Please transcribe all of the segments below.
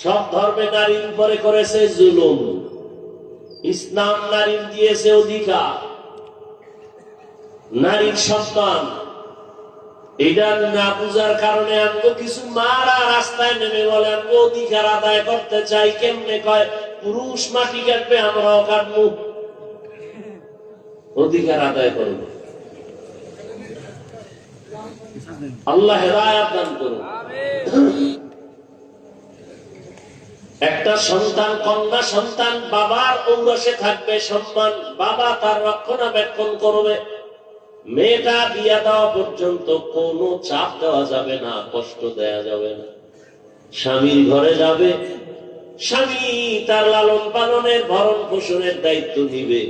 সব ধর্মে নারীর উপরে করেছে জুলুম, ইসলাম নারীর দিয়েছে অধিকার, নারীর সন্তান। এটা না বুঝার কারণে আমগো কিছু মারা রাস্তায় নেমে বলে আমগো অধিকার আদায় করতে চাই। কেমনে কয়, পুরুষ মাটি কাটবে আমরাও কাটবো, অধিকার আদায় করব। আল্লাহ হেদায়েত দান করুন। একটা সন্তান, কন্যা সন্তান বাবার ঔরসে থাকবে সম্মান, বাবা তার রক্ষণাবেক্ষণ করবে। মেয়েটা বিয়ে দেওয়া পর্যন্ত কোনো চাপ দেওয়া যাবে না, কষ্ট দেওয়া যাবে না। স্বামীর ঘরে যাবে, স্বামী তার লালন পালনের ভরণ পোষণের দায়িত্ব নিবে,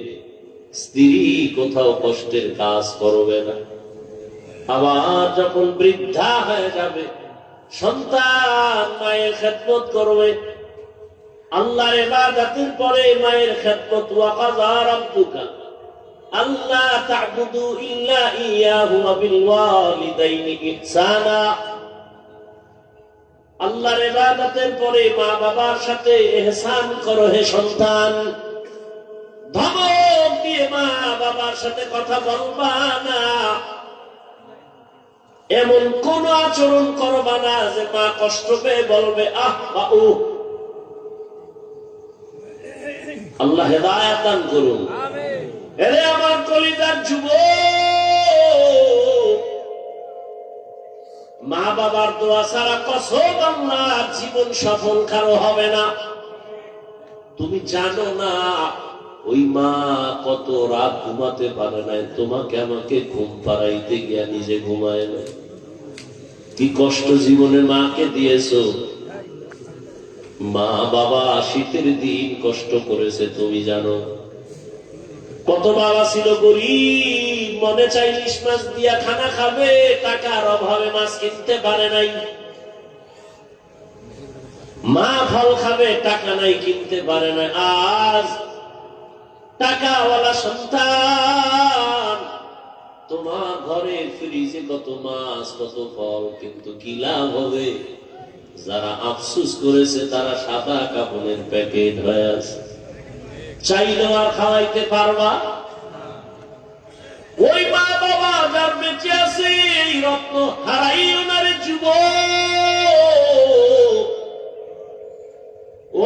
স্ত্রী কোথাও কষ্টের কাজ করবে না। আবার যখন বৃদ্ধা হয়ে যাবে, সন্তান মায়ের খেদমত করবে। আল্লাহর ইবাদতের পরে মায়ের খেদমত। ওয়া কাযা রাব্বুকা আল্লা তা'বুদু ইল্লা ইয়্যাহু ওয়া বিল ওয়ালিদাইনি ইহসানা। আল্লাহর ইবাদতের পরে মা বাবার সাথে ইহসান করো হে সন্তান। ধমক দিয়ে মা বাবার সাথে কথা বলবা না, এমন কোন আচরণ করবা না যে মা কষ্ট পেয়ে বলবে আহ বা উ। আল্লাহ হেদায়েত দান করুন। এরে আমার কলিজার যুবক, মা বাবার দোয়া ছাড়া কসম আল্লাহ জীবন সফল কারো হবে না। তুমি জানো না ওই মা কত রাত ঘুমাতে পারে না, তোমাকে আমাকে ঘুম পাড়াইতে গিয়া নিজে ঘুমায় না। কি কষ্ট জীবনে মাকে দিয়েছো। মা বাবা শীতের দিন কষ্ট করেছে, তুমি জানো। কত বাবা ছিল গরিব, মনে চাই ইলিশ মাছ দিয়া খানা খাবে, টাকার অভাবে মাছ কিনতে পারে নাই। মা ফল খাবে, টাকা নাই, কিনতে পারে না। আজ টাকাওয়ালা সন্তান, তোমার ঘরে ফ্রিজে কত মাছ কত ফল, কিন্তু কি লাভ হবে? যারা আফসোস করেছে তারা সাদা কাপড়ের প্যাকেট হয়ে আছে, চাইলেও আর খাওয়াইতে পারবা। ওই মা বাবা যার বেঁচে আছে, এই রত্ন হারাইও না রে যুবক।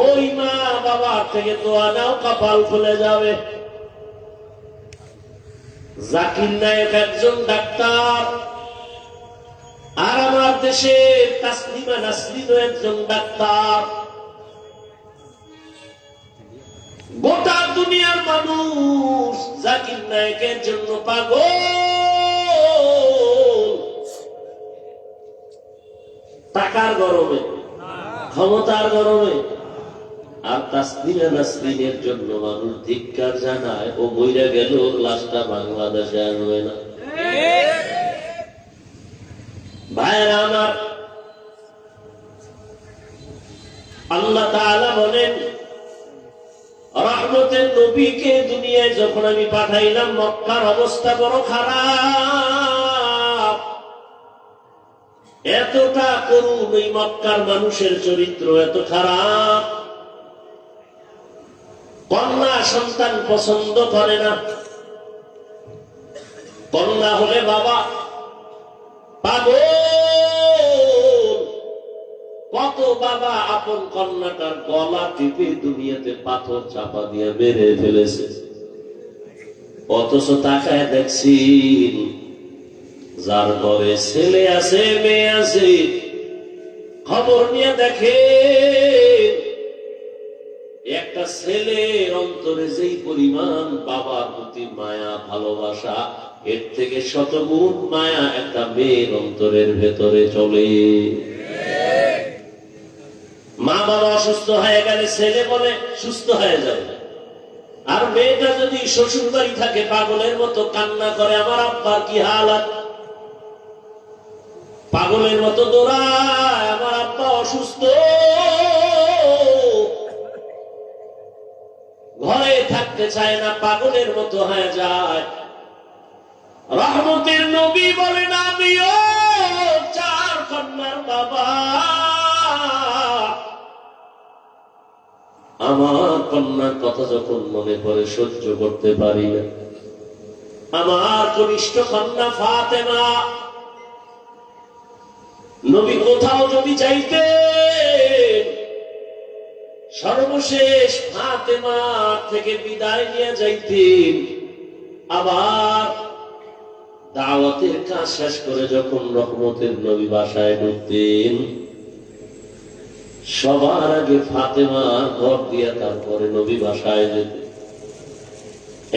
ওই মা বাবার থেকে দোয়া নাও, কপাল খুলে যাবে। জাকির নায়েক একজন ডাক্তার, আর আমার দেশের তাসলিমা নাসরিনও একজন ডাক্তার। গোটা দুনিয়ার মানুষ জাকির নায়েকের জন্য পাগল। টাকার গরমে, ক্ষমতার গরমে। আর তাসলিমা নাসরিনের জন্য মানুষ ধিক্কার জানায়। ও মইরা গেল, লাশটা বাংলাদেশে আসবে না। ভাইরা আমার, আল্লাহ তাআলা বলেন, রহমতের নবীকে দুনিয়ায় যখন আমি পাঠাইলাম, মক্কার অবস্থা বড় খারাপ। এতটা করুণ এই মক্কার মানুষের চরিত্র, এত খারাপ। কন্যা সন্তান পছন্দ করে না। কন্যা হলে বাবা পাগল। কত বাবা আপন কন্যাটার গলা টিপে দুনিয়াতে পাথর চাপা দিয়ে মেরে ফেলেছে। অথচ তাকায় দেখছি, যার ঘরে ছেলে আছে মেয়ে আছে, খবর নিয়ে দেখে একটা ছেলের অন্তরে যেই পরিমাণ বাবার প্রতি মায়া ভালোবাসা, এর থেকে শতগুণ মায়া একটা মেয়ের অন্তরের ভেতরে চলে। মা বাবা অসুস্থ হয়ে গেলে ছেলে বলে সুস্থ হয়ে যাবে, আর মেয়েটা যদি শ্বশুর বাড়ি থাকে পাগলের মতো কান্না করে, আমার আব্বার কি হালাত, পাগলের মতো দৌড়ায়, আমার আব্বা অসুস্থ। ঘরে থাকতে চায় না, পাগলের মতো হয়ে যায়। রহমতের নবী বলেন, আমিও চার কন্যার বাবা। আমার কন্যার কথা যখন মনে পড়ে সহ্য করতে পারি না। আমার কনিষ্ঠ কন্যা ফাতেমা, নবী কোথাও যদি যাইতে সর্বশেষ ফাতেমা থেকে বিদায় নিয়ে যাইতেন। আবার দাওয়াতের কাজ শেষ করে যখন রহমতের নবী বাসায় ঢুকতেন, সবার আগে ফাতেমা ঘর দিয়া তারপরে নবী বাসায় যেত।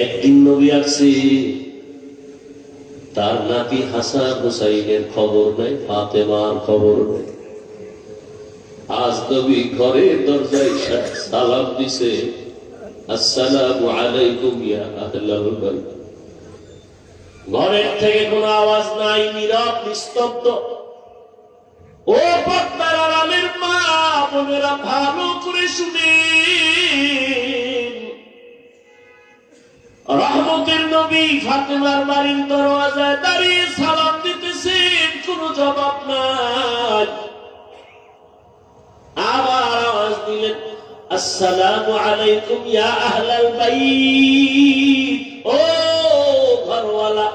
একদিন নবী আসছে, তার নাতি হাসান হুসাইনের খবর নাই, ফাতেমার খবর নাই। আজ নবী ঘরের দরজায় সালাম দিছে, আসসালামু আলাইকুম ইয়া আহলাল বাইত। ঘরের থেকে কোনো আওয়াজ নাই, নীরব নিস্তব্ধ। ও পর্দার আড়ালের মা বোনেরা, ভালো করে শুনেন, রহমতের নবী ফাতেমার বাড়ির দরওয়াজায় দাঁড়িয়ে সালাম দিতেছেন, কোনো জবাব নাই। আবার আওয়াজ দিলেন, আসসালামু আলাইকুম ইয়া আহলাল বাইত। ও ঘরওয়ালা,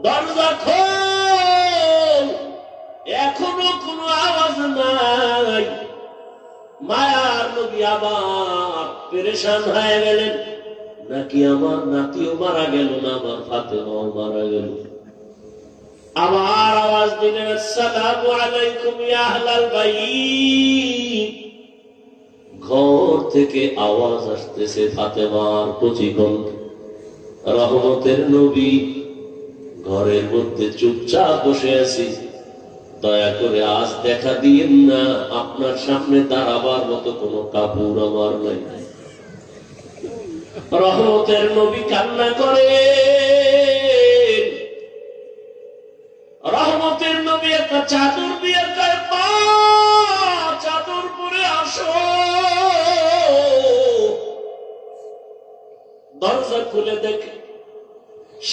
দরজা খোল। এখনো কোনো আওয়াজ নাই। মায়ার নবী আবার পেরেশান হয়ে গেলেন, নাকি আমার নাতিও মারা গেল না, আমার ফাতেমাও মারা গেল। আবার আওয়াজ দিলেন, আসসালামু আলাইকুম ইয়া আহলাল বাইত। ঘর থেকে আওয়াজ আসতেছে ফাতেমার কচি কণ্ঠ। রহমতের নবী, ঘরের মধ্যে চুপচাপ বসে আছি, দয়া করে আজ দেখা দিয়েন না, আপনার সামনে দাঁড়াবার মতো কোনো কাপড় আমার নাই। রহমতের নবী কান্না করে। রহমতের নবী একটা চাদর দিয়ে কয়, মা চাদর পরে আসো। দরজা খুলে দেখে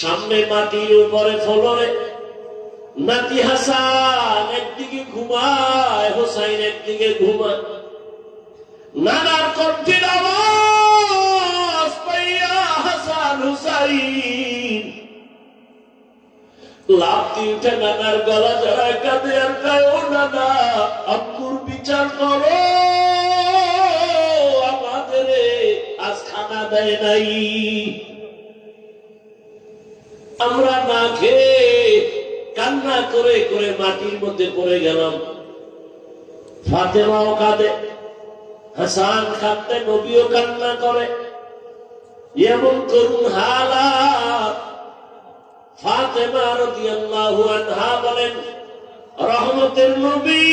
সামনে মাটির উপরে ফলরে নাতি হাসান একদিকে ঘুমায়, হোসাইন একদিকে ঘুমায়। নানার কণ্ঠের আওয়াজ পাইয়া হাসান হুসাইন লাফ দিয়ে উঠে নানার গলা জড়ায় কাঁদে আর কয়, ও নানা, আব্বুর বিচার করো, আমাদের আজ খানা দেয় নাই, আমরা না খেয়ে কান্না করে করে মাটির মধ্যে পড়ে গেলাম। ফাতেমাও কাঁদে, হাসান কাঁদতে, নবীও কান্না করে। এমন করুন হালাত। ফাতেমা রাদিয়াল্লাহু আনহা বলেন, রহমতের নবী,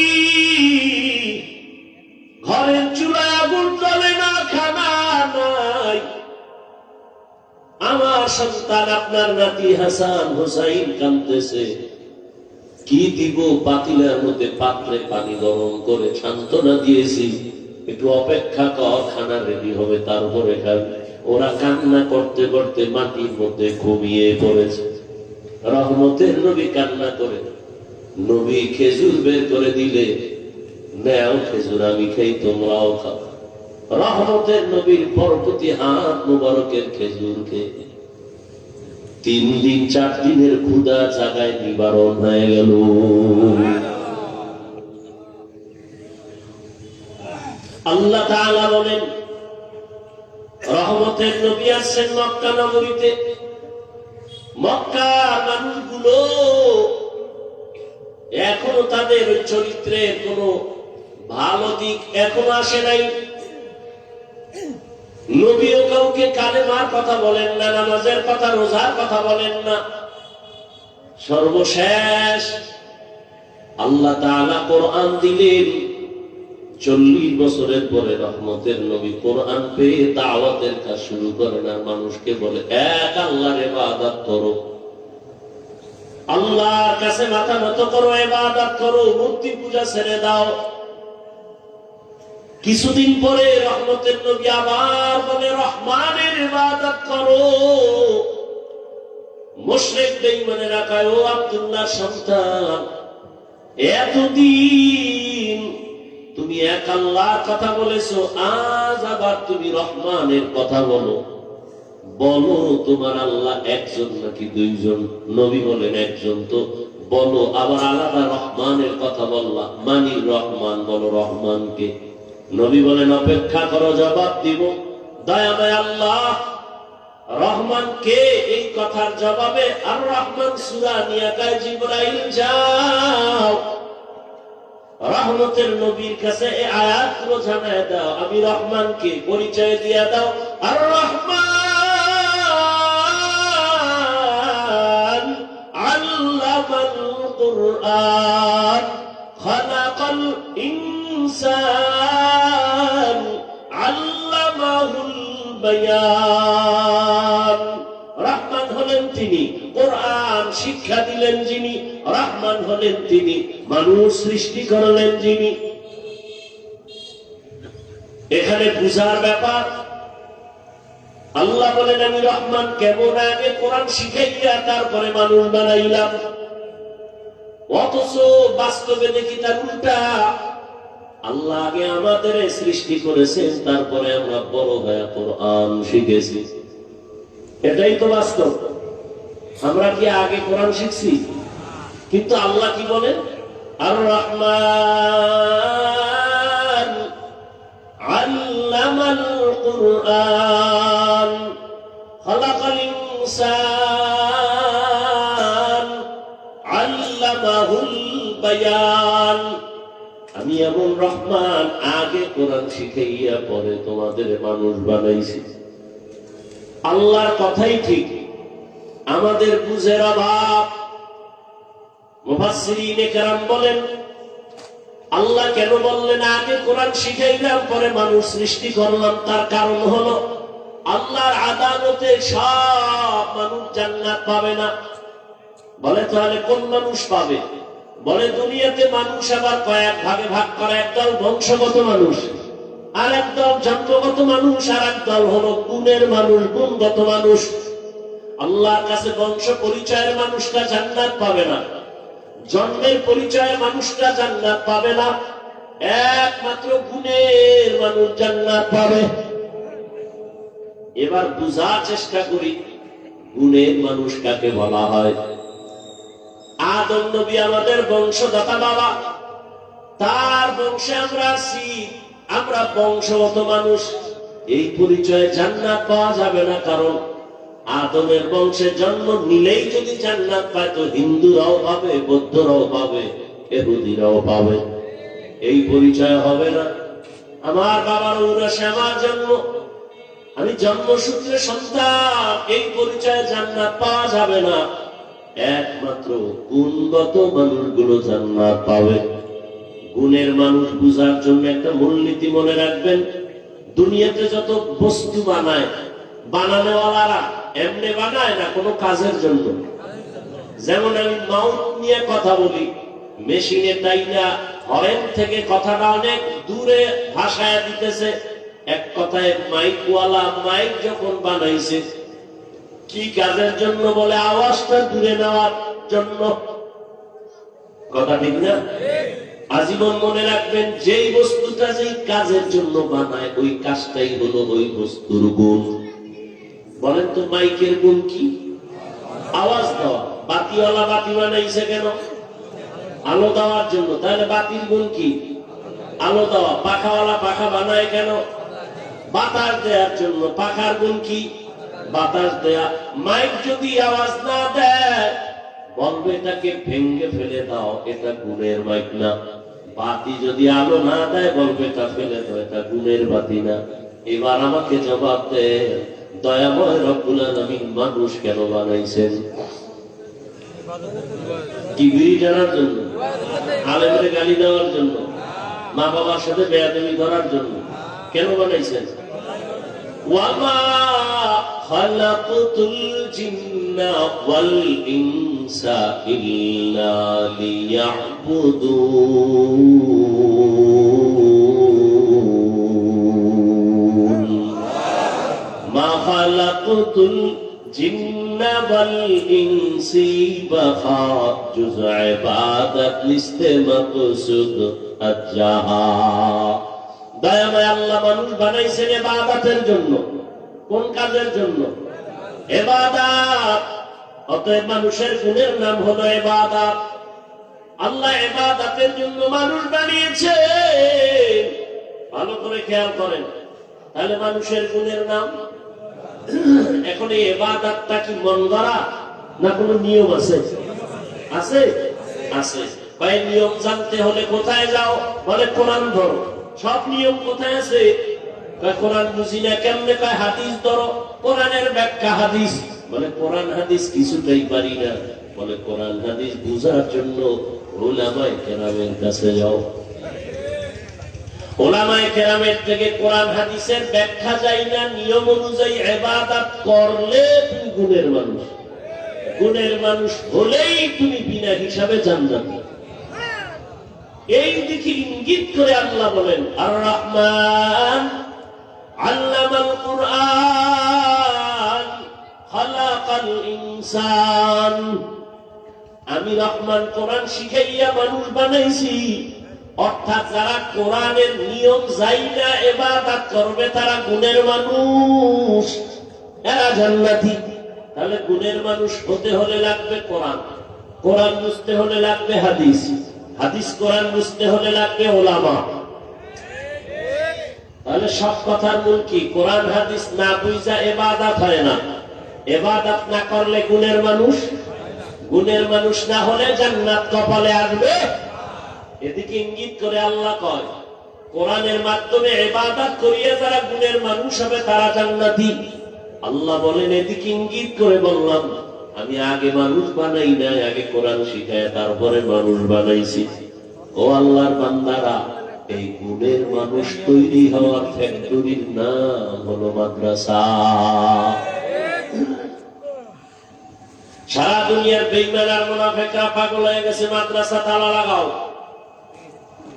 ঘরের চুলায় আগুন জ্বলে না, খানা নাই। আমার সন্তান আপনার নাতি হাসান হুসাইন কাঁদতেছে, কি দিব? পাতিলের মধ্যে পাত্রে পানি গরম করে সান্ত্বনা দিয়েছি, একটু অপেক্ষা কর, খানা রেডি হবে, তারপরে খাবে। ওরা কান্না করতে করতে মাটির মধ্যে ঘুমিয়ে পড়েছে। রহমতের নবী কান্না করে, নবী খেজুর বের করে দিলে, নেও খেজুর, আমি খাই, তোমরাও খাও। রহমতের নবীর বরকতি হাত মুবারকের খেজুর খেয়ে 3 দিন 4 দিনের ক্ষুধা জাগায় নিবারণ হয়ে গেল। আল্লাহ তাআলা বলেন, রহমতের নবী আসছেন মক্কা নগরীতে। মক্কার মানুষগুলো এখনো তাদের ওই চরিত্রের কোনো ভালো দিক এখনো আসে নাই। নবীও কাউকে কালেমার কথা বলেন না, নামাজের কথা, রোজার কথা বলেন না। সর্বশেষ আল্লাহ তাআলা কোরআন দিলেন। 40 বছরের পরে রহমতের নবী কোরআন পেয়ে দাওয়াতের কাজ শুরু করেন, আর মানুষকে বলে, এক আল্লাহর ইবাদত করো, আল্লাহর কাছে মাথা নত করো, ইবাদত করো, মূর্তি পূজা ছেড়ে দাও। কিছুদিন পরে রহমতের নবী আবার বলে, রহমানের ইবাদত করো। মুশরিক বেঈমানেরা কয়, ও আব্দুল্লাহর সন্তান, এতদিন তুমি তুমি এক আল্লাহর কথা বলেছো, আজ আবার তুমি রহমানের কথা বলো। বলো তোমার আল্লাহ একজন নাকি দুইজন? নবী বলেন একজন। তো বলো আবার আলাদা রহমানের কথা বললা, মানি রহমান, বলো রহমানকে। নবী বলেন অপেক্ষা করো, জবাব দিব। দয়াময় আল্লাহ রহমান কে? এই কথার জবাবে আর রহমান সূরা নিয়ে কয় জিবরাইল যাও রহমতের নবীর কাছে এই আয়াতগুলো জানায় দাও, আমি রহমানকে পরিচয় দিয়ে দাও। আর রহমান আল্লামাল কুরআন খালাকাল ইনসান আল্লামাহুল বায়ান। রহমান হলেন তিনি, কোরআন শিক্ষা দিলেন যিনি। রহমান হলেন তিনি, মানুষ সৃষ্টি করলেন যিনি। এখানে বুঝার ব্যাপার। আল্লাহ বলেন আমি রহমান কেমন? আগে কোরআন শিখাইয়া তারপরে মানুষ বানাইলাম। অথচ বাস্তবে দেখি তার উল্টা। আল্লাহ আগে আমাদের সৃষ্টি করেছেন, তারপরে আমরা বড় হয়ে কোরআন শিখেছি। এটাই তো বাস্তব। আমরা কি আগে কোরআন শিখছি? কিন্তু আল্লাহ কি বলেন? আর রহমান আল্লামাল কুরআন খালাকাল ইনসান আল্লামাহুল বায়ান। আমি এমন রহমান, আগে কোরআন শিখাইয়া পরে তোমাদের মানুষ বানাইছি। আল্লাহর কথাই ঠিক, আমাদের বুঝের অভাব। মুফাসসিরিনে কেরাম বলেন আল্লাহ কেন বললেন আগে কোরআন শিখাইলাম পরে মানুষ সৃষ্টি করলাম? তার কারণ হলো আল্লাহর আদালতে সব মানুষ জান্নাত পাবে না। বলে তাহলে কোন মানুষ পাবে? বলে দুনিয়াতে মানুষ আবার কয়েক ভাগে ভাগ করা। একদল বংশগত মানুষ, আর একদল জন্মগত মানুষ, আর একদল হলো গুণের মানুষ, গুণগত মানুষ। আল্লাহর কাছে বংশ পরিচয়ের মানুষটা জান্নাত পাবে না, জন্মের পরিচয়ের মানুষটা জান্নাত পাবে না, একমাত্র গুণের মানুষ জান্নাত পাবে। এবার বুঝার চেষ্টা করি গুণের মানুষ কাকে বলা হয়। আদম নবী আমাদের বংশদাতা বাবা, তার বংশে আমরা আছি, আমরা বংশগত মানুষ। এই পরিচয়ে জান্নাত পাওয়া যাবে না, কারণ আদমের বংশে জন্ম নিলেই যদি জান্নাত পায় তো হিন্দুরাও পাবে, বৌদ্ধরাও পাবে, ইহুদিরাও পাবে। এই পরিচয় হবে না। আমার বাবার ঔরসে আমার জন্ম, আমি জন্মসূত্রে সন্তান, এই পরিচয়ে জান্নাত পাওয়া যাবে না। একমাত্র গুণগত মানুষগুলো জান্নাত পাবে। গুণের মানুষ বুঝার জন্য একটা মূলনীতি মনে রাখবেন। দুনিয়াতে যত বস্তু বানায়, বানানোওয়ালারা এমনি বানায় না, কোনো কাজের জন্য। যেমন আমি মাউথ নিয়ে কথা বলি, মেশিনে তাইনা হরেন থেকে কথাটা অনেক দূরে ভাষায় দিতেছে। এক কথায় মাইকওয়ালা মাইক যখন বানাইছে, কি কাজের জন্য? বলে আওয়াজটা দূরে নেওয়ার জন্য। কথা ঠিক না? আজীবন মনে রাখবেন, যেই বস্তুটা যেই কাজের জন্য বানায় ওই কাজটাই হলো ওই বস্তুর গুণ। বলেন তো মাইকের গুণ কি? আওয়াজ দেওয়া। বাতিওয়ালা বাতি বানাইছে কেন? আলো দেওয়ার জন্য। তাহলে বাতির গুণ কি? আলো দেওয়া। পাখাওয়ালা পাখা বানায় কেন? বাতাস দেওয়ার জন্য। পাখার গুণ কি? বাতাস দেয়া। মাইক যদি আওয়াজ না দেয় বলবে এটাকে ভেঙ্গে ফেলে দাও, এটা গুণের মাইক না। বাতি যদি আলো না দেয় বলবে এটা ফেলে দাও, এটা গুণের বাতি না। এবার আমাকে জবাব দেয়, দয়াময় রব্বুল আলামিন মানুষ কেন বানাইছেন? কি বিড়ি টানার জন্য? আলেমরে গালি দেওয়ার জন্য? মা বাবার সাথে বেয়াদবি করার জন্য? কেন বানাইছেন? ওয়ামা খালাকতুল জিন্না ওয়াল ইনসা ইল্লা লিয়াবুদুন। মা খালাকতুল জিন্না ওয়াল ইনসি বাখা জুজ ইবাদত লিস্তে মাকসুদ আজ্জাহা। দয়াময় আল্লাহ মানুষ বানাইছেন ইবাদতের জন্য। কোন কাজের জন্য? ইবাদত। অতএব মানুষের গুণের নাম হলো ইবাদত। আল্লাহ ইবাদতের জন্য মানুষ বানিয়েছে। ভালো করে খেয়াল করেন, তাহলে মানুষের গুণের নাম। এখন এই ইবাদতটা কি মন গড়া না কোনো নিয়ম আছে? আছে, আছে। ভাই নিয়ম জানতে হলে কোথায় যাও? বলে কোরআন ধরো। সব নিয়ম কোথায় আছে? কোরআন বুঝি না কেমনে? কয় হাদিস ধরো। কোরআনের ব্যাখ্যা হাদিস। বলে কোরআন হাদিস কিছুটাই পারি না। বলে কোরআন হাদিস বুঝার জন্য উলামায়ে কেরামের কাছে যাও। উলামায়ে কেরামের থেকে কোরআন হাদিসের ব্যাখ্যা যাই না, নিয়ম অনুযায়ী ইবাদত করলে তুমি গুণের মানুষ। গুণের মানুষ হলেই তুমি বিনা হিসাবে জান্নাতি। এই দিকে ইঙ্গিত করে আল্লাহ বলেন, আর রহমান আল্লামাল কুরআন খালাকাল ইনসান। আমি রহমান কোরআন শিখাইয়া মানুষ বানাইছি। অর্থাৎ যারা কোরআনের নিয়ম যাই না ইবাদত করবে তারা গুণের মানুষ, এরা জান্নাতি। তাহলে গুণের মানুষ হতে হলে লাগবে কোরআন, কোরআন বুঝতে হলে লাগবে হাদিস, হাদিস কোরআন বুঝতে হলে লাগবে ওলামা। তাহলে সব কথার মূল কি? কোরআন হাদিস না বুঝা ইবাদত হয় না। ইবাদত না করলে গুণের মানুষ, গুণের মানুষ না হলে জান্নাত কপালে আসবে। এদিকে ইঙ্গিত করে আল্লাহ কয়, কোরআনের মাধ্যমে ইবাদত করিয়া যারা গুণের মানুষ হবে তারা জান্নাতি। আল্লাহ বলেন, এদিকে ইঙ্গিত করে বললাম আমি আগে মানুষ বানাই নাই, আগে কোরআন শিখায় তারপরে মানুষ বানাইছি। ও আল্লাহর বান্দারা, এই গুণের মানুষ তৈরি হওয়ার ফ্যাক্টরির নাম হলো মাদ্রাসা। সারা দুনিয়ার বেঈমান আর মুনাফিকরা পাগল হয়ে গেছে, মাদ্রাসা তালা লাগাও,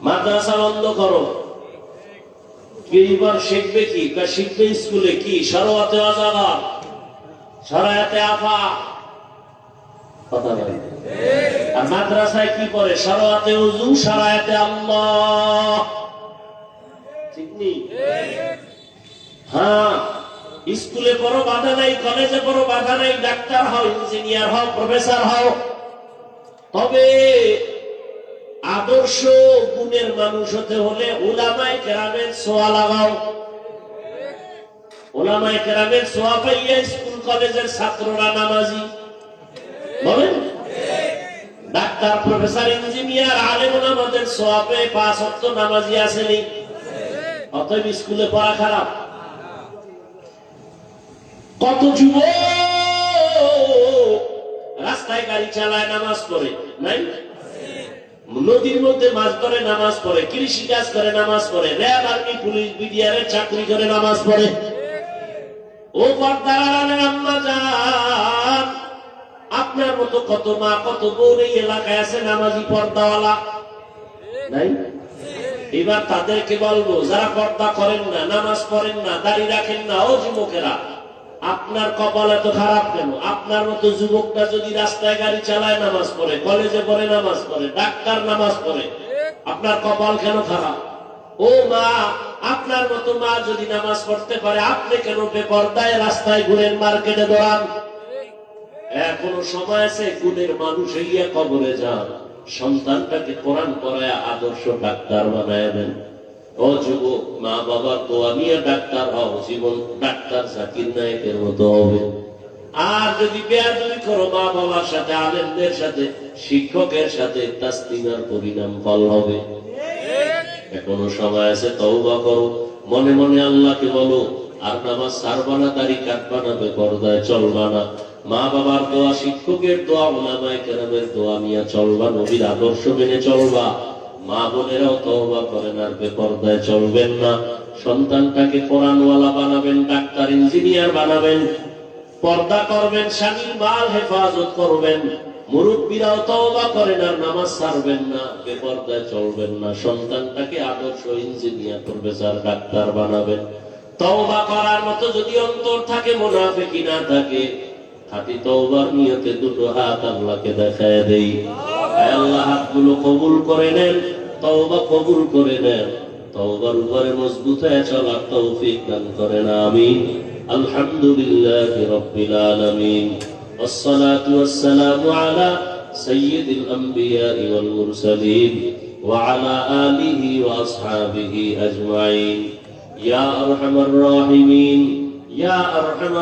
মাদ্রাসা বন্ধ করো। এইবার শিখবে কি? শিখবে স্কুলে কি? সরওয়াতে আযান, সরায়াতে আফা, কথা বলে। আর মাদ্রাসায় কি পড়ে? সরওয়াতে উযু, সরায়াতে আল্লাহ। ঠিক নেই? হ্যাঁ, স্কুলে পড়ো বাধা নাই, কলেজে পড়ো বাধা নাই, ডাক্তার হও, ইঞ্জিনিয়ার হও, প্রফেসর হও। তবে আদর্শ গুণের মানুষ হতে হলে উলামায়ে কেরামের ছোঁয়া লাগাও। উলামায়ে কেরামের ছোঁয়া পাইয়া স্কুল কলেজের ছাত্ররা নামাজি। বলেন, ডাক্তার, প্রফেসর, ইঞ্জিনিয়ার, আলেম ওলামাদের ছোঁয়া পেয়ে 5 ওয়াক্ত নামাজি আসেনি। অতএব স্কুলে পড়া খারাপ। কত যুবক রাস্তায় গাড়ি চালায়, নামাজ পড়ে নাই? নদীর মধ্যে মাছ ধরে নামাজ পড়ে, কৃষি কাজ করে নামাজ পড়ে, র্যাব, আর্মি, পুলিশ, বিডিআরের চাকরি করে নামাজ পড়ে। ও পর্দার আড়ালের আম্মা জান, আপনার মতো কত মা, কত বোন এই এলাকায় আছে নামাজি পর্দাওয়ালা নাই? এবার তাদেরকে বলবো, যারা পর্দা করেন না, নামাজ পড়েন না, দাড়ি রাখেন না, ও যুবকেরা, আপনার কপাল এত খারাপ কেন? আপনার মতো যুবকটা যদি রাস্তায় গাড়ি চালায় নামাজ পড়ে, কলেজে পড়ে নামাজ পড়ে, ডাক্তার নামাজ পড়ে, আপনার কপাল কেন খারাপ? ও মা, আপনার মতো মা যদি নামাজ পড়তে পারে, আপনি কেন বেপরদায় রাস্তায় ঘুরেন, মার্কেটে দৌড়ান? এখনো সময় আছে, গুণের মানুষ হইয়া কবরে যান, সন্তানটাকে কোরআন পড়ায় আদর্শ ডাক্তার বানায় দেন। ও যুবক, মা বাবার দোয়া নিয়ে ডাক্তার হও, জীবন ডাক্তার জাকির নায়েকের মতো হবে। আর যদি বেয়াদবি করো মা বাবার সাথে, আলেমদের সাথে, শিক্ষকের সাথে, তাসলিমার পরিণাম ফল হবে। এখনো সময় আছে, তওবা করো, মনে মনে আল্লাহকে বলো, আর নামাজ ছাড়বা না, দাড়ি কাটবা না, বেপরদায় চলবা না, মা বাবার দোয়া, শিক্ষকের দোয়া, উলামায়ে কেরামের দোয়া নিয়ে চলবা, নবীর আদর্শ মেনে চলবা। মা বোনেরাও তওবা করেন, আর বেপরদায় চলবেন না। সন্তানটাকে কোরআনওয়ালা বানাবেন, ডাক্তার, ইঞ্জিনিয়ার বানাবেন, পর্দা করবেন, স্বামীর মাল হেফাজত করবেন। মুরব্বীরাও তওবা করেন, আর নামাজ ছাড়বেন না, বেপরদায় চলবেন না। সন্তানটাকে আদর্শ ইঞ্জিনিয়ার, প্রফেসর, ডাক্তার বানাবেন। তওবা করার মতো যদি অন্তর থাকে, মুনাফিকি না থাকে, খাঁটি তওবার নিয়তে দুটো হাত আল্লাহকে দেখায় দেই। আল্লাহ হাতগুলো কবুল করে নেন, তওবা কবুল করে নেন, তওবার উপরে মজবুত হয়ে চলার তৌফিক দান করেন, আমিন। আলহামদুলিল্লাহি রাব্বিল আলামিন, والصلاة والسلام على سيد الأنبياء والمرسلين وعلى آله وأصحابه أجمعين. يا أرحم الراحمين، يا أرحم